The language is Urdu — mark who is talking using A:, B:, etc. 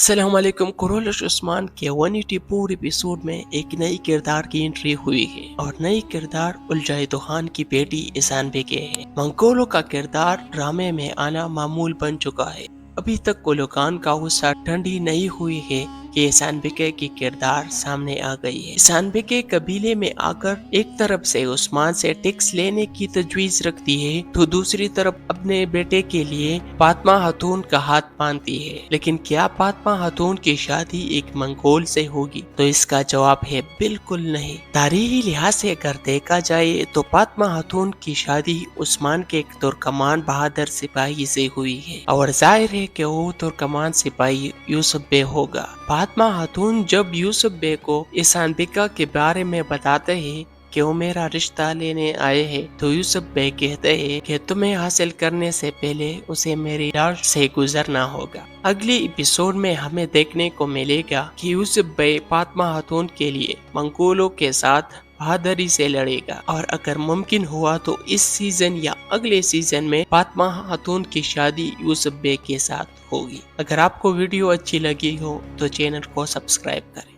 A: السلام علیکم۔ کرولش عثمان کے 184 ایپیسوڈ میں ایک نئی کردار کی انٹری ہوئی ہے اور نئی کردار الجائدو خان کی بیٹی احسان بیگے ہے۔ منگولو کا کردار ڈرامے میں آنا معمول بن چکا ہے۔ ابھی تک کولوکان کا غصہ ٹھنڈی نہیں ہوئی ہے کہ احسان بیگے کی کردار سامنے آ گئی ہے۔ احسان بیگے قبیلے میں آ کر ایک طرف سے عثمان سے ٹیکس لینے کی تجویز رکھتی ہے تو دوسری طرف اپنے بیٹے کے لیے فاطمہ خاتون کا ہاتھ باندھتی ہے۔ لیکن کیا فاطمہ خاتون کی شادی ایک منگول سے ہوگی؟ تو اس کا جواب ہے بالکل نہیں۔ تاریخی لحاظ سے اگر دیکھا جائے تو فاطمہ خاتون کی شادی عثمان کے ایک ترکمان بہادر سپاہی سے ہوئی ہے اور ظاہر ہے کہ وہ ترکمان سپاہی یوسف بے ہوگا۔ فاطمہ خاتون جب یوسف بے کو احسان بیگے کے بارے میں بتاتے ہیں کہ وہ میرا رشتہ لینے آئے ہیں تو یوسف بے کہتے ہیں کہ تمہیں حاصل کرنے سے پہلے اسے میری لاش سے گزرنا ہوگا۔ اگلی ایپیسوڈ میں ہمیں دیکھنے کو ملے گا کہ یوسف بے فاطمہ خاتون کے لیے منگولوں کے ساتھ بہادری سے لڑے گا اور اگر ممکن ہوا تو اس سیزن یا اگلے سیزن میں فاطمہ خاتون کی شادی یوسف بے کے ساتھ ہوگی۔ اگر آپ کو ویڈیو اچھی لگی ہو تو چینل کو سبسکرائب کریں۔